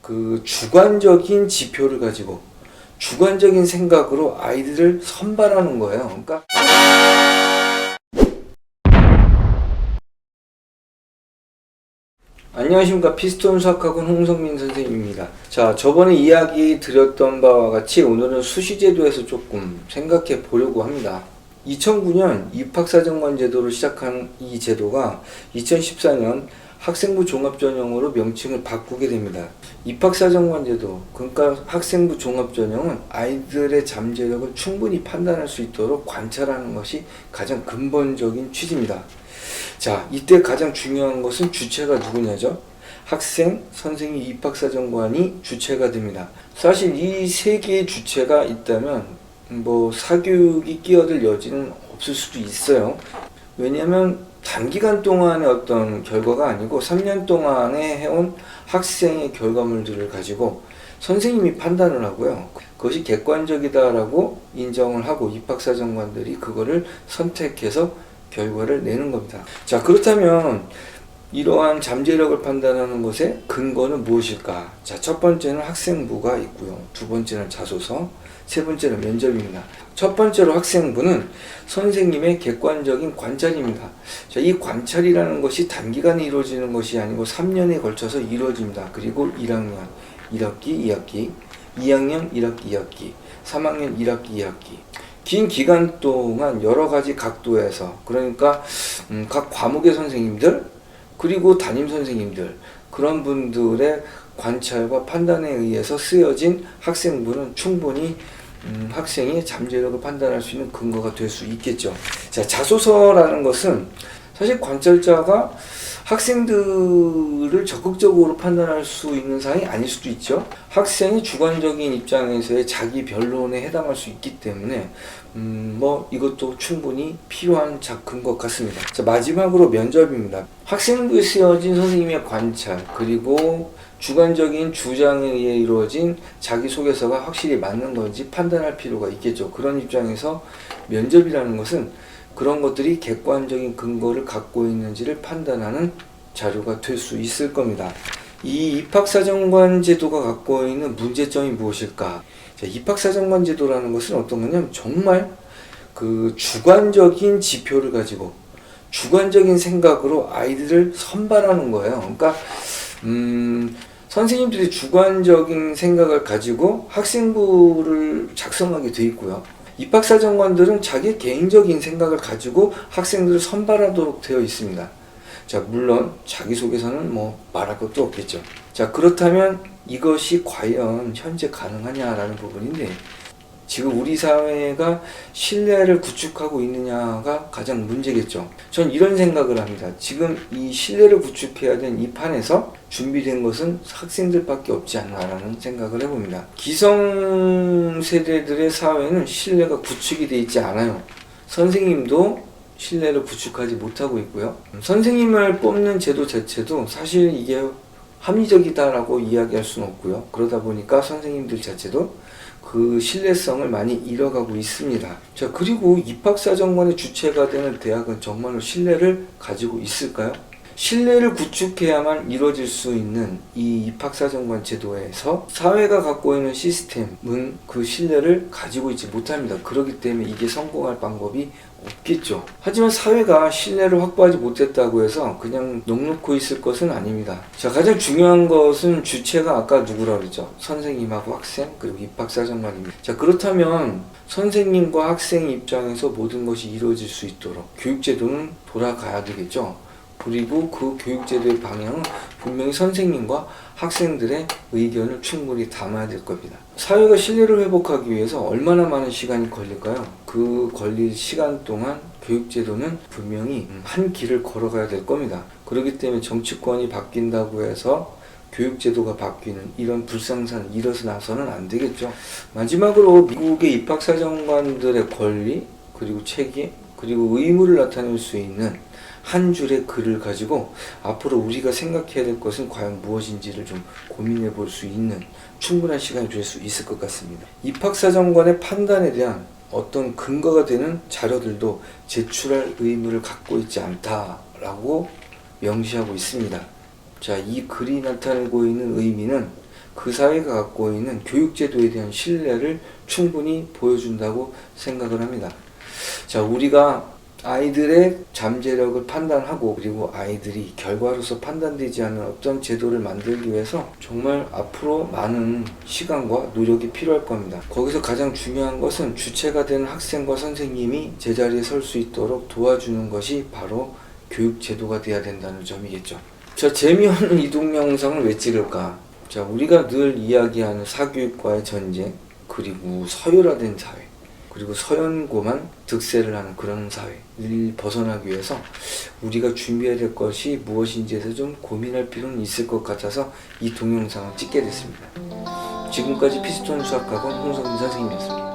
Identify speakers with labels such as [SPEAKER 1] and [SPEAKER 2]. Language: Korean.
[SPEAKER 1] 그 주관적인 지표를 가지고 주관적인 생각으로 아이들을 선발하는 거예요. 그러니까 안녕하십니까. 피스톤 수학학원 홍성민 선생님입니다. 자, 저번에 이야기 드렸던 바와 같이 오늘은 수시제도에서 조금 생각해 보려고 합니다. 2009년 입학사정관 제도를 시작한 이 제도가 2014년 학생부 종합전형으로 명칭을 바꾸게 됩니다. 입학사정관 제도, 그러니까 학생부 종합전형은 아이들의 잠재력을 충분히 판단할 수 있도록 관찰하는 것이 가장 근본적인 취지입니다. 자, 이때 가장 중요한 것은 주체가 누구냐죠? 학생, 선생님, 입학사정관이 주체가 됩니다. 사실 이 세 개의 주체가 있다면 사교육이 끼어들 여지는 없을 수도 있어요. 왜냐하면 단기간 동안의 어떤 결과가 아니고 3년 동안에 해온 학생의 결과물들을 가지고 선생님이 판단을 하고요. 그것이 객관적이다라고 인정을 하고 입학사정관들이 그거를 선택해서 결과를 내는 겁니다. 자, 그렇다면 이러한 잠재력을 판단하는 것의 근거는 무엇일까? 자, 첫 번째는 학생부가 있고요. 두 번째는 자소서, 세 번째는 면접입니다. 첫 번째로 학생부는 선생님의 객관적인 관찰입니다. 자, 이 관찰이라는 것이 단기간에 이루어지는 것이 아니고 3년에 걸쳐서 이루어집니다. 그리고 1학년 1학기 2학기, 2학년 1학기 2학기, 3학년 1학기 2학기. 긴 기간 동안 여러 가지 각도에서, 그러니까 각 과목의 선생님들 그리고 담임 선생님들, 그런 분들의 관찰과 판단에 의해서 쓰여진 학생부는 충분히 학생이 잠재력을 판단할 수 있는 근거가 될 수 있겠죠. 자, 자소서라는 것은 사실 관찰자가 학생들을 적극적으로 판단할 수 있는 사항이 아닐 수도 있죠. 학생이 주관적인 입장에서의 자기 변론에 해당할 수 있기 때문에 이것도 충분히 필요한 근거 같습니다. 자, 마지막으로 면접입니다. 학생부에 쓰여진 선생님의 관찰, 그리고 주관적인 주장에 의해 이루어진 자기소개서가 확실히 맞는 건지 판단할 필요가 있겠죠. 그런 입장에서 면접이라는 것은 그런 것들이 객관적인 근거를 갖고 있는지를 판단하는 자료가 될 수 있을 겁니다. 이 입학사정관 제도가 갖고 있는 문제점이 무엇일까? 자, 입학사정관 제도라는 것은 어떤 거냐면 정말 그 주관적인 지표를 가지고 주관적인 생각으로 아이들을 선발하는 거예요. 그러니까 선생님들이 주관적인 생각을 가지고 학생부를 작성하게 돼 있고요. 입학사정관들은 자기 개인적인 생각을 가지고 학생들을 선발하도록 되어 있습니다. 자, 물론 자기소개서는 말할 것도 없겠죠. 자, 그렇다면 이것이 과연 현재 가능하냐라는 부분인데, 지금 우리 사회가 신뢰를 구축하고 있느냐가 가장 문제겠죠. 전 이런 생각을 합니다. 지금 이 신뢰를 구축해야 된 이 판에서 준비된 것은 학생들밖에 없지 않나라는 생각을 해봅니다. 기성세대들의 사회는 신뢰가 구축이 되어 있지 않아요. 선생님도 신뢰를 구축하지 못하고 있고요. 선생님을 뽑는 제도 자체도 사실 이게 합리적이다라고 이야기할 수는 없고요. 그러다 보니까 선생님들 자체도 그 신뢰성을 많이 잃어가고 있습니다. 자, 그리고 입학사정관의 주체가 되는 대학은 정말로 신뢰를 가지고 있을까요? 신뢰를 구축해야만 이루어질 수 있는 이 입학사정관 제도에서 사회가 갖고 있는 시스템은 그 신뢰를 가지고 있지 못합니다. 그렇기 때문에 이게 성공할 방법이 없겠죠. 하지만 사회가 신뢰를 확보하지 못했다고 해서 그냥 넋놓고 있을 것은 아닙니다. 자, 가장 중요한 것은 주체가 아까 누구라고 그랬죠? 선생님하고 학생, 그리고 입학사정관입니다. 자, 그렇다면 선생님과 학생 입장에서 모든 것이 이루어질 수 있도록 교육제도는 돌아가야 되겠죠. 그리고 그 교육제도의 방향은 분명히 선생님과 학생들의 의견을 충분히 담아야 될 겁니다. 사회가 신뢰를 회복하기 위해서 얼마나 많은 시간이 걸릴까요? 그 걸릴 시간 동안 교육제도는 분명히 한 길을 걸어가야 될 겁니다. 그렇기 때문에 정치권이 바뀐다고 해서 교육제도가 바뀌는 이런 불상사는 일어나서는 안 되겠죠. 마지막으로 미국의 입학사정관들의 권리, 그리고 책임, 그리고 의무를 나타낼 수 있는 한 줄의 글을 가지고 앞으로 우리가 생각해야 될 것은 과연 무엇인지를 좀 고민해 볼 수 있는 충분한 시간이 될 수 있을 것 같습니다. 입학사정관의 판단에 대한 어떤 근거가 되는 자료들도 제출할 의무를 갖고 있지 않다라고 명시하고 있습니다. 자, 이 글이 나타내고 있는 의미는 그 사회가 갖고 있는 교육제도에 대한 신뢰를 충분히 보여준다고 생각을 합니다. 자, 우리가 아이들의 잠재력을 판단하고 그리고 아이들이 결과로서 판단되지 않는 어떤 제도를 만들기 위해서 정말 앞으로 많은 시간과 노력이 필요할 겁니다. 거기서 가장 중요한 것은 주체가 되는 학생과 선생님이 제자리에 설 수 있도록 도와주는 것이 바로 교육 제도가 돼야 된다는 점이겠죠. 자, 재미없는 이동 영상을 왜 찍을까? 자, 우리가 늘 이야기하는 사교육과의 전쟁, 그리고 서열화된 사회, 그리고 서연고만 득세를 하는 그런 사회를 벗어나기 위해서 우리가 준비해야 될 것이 무엇인지에서 좀 고민할 필요는 있을 것 같아서 이 동영상을 찍게 됐습니다. 지금까지 피스톤 수학학원 홍성민 선생님이었습니다.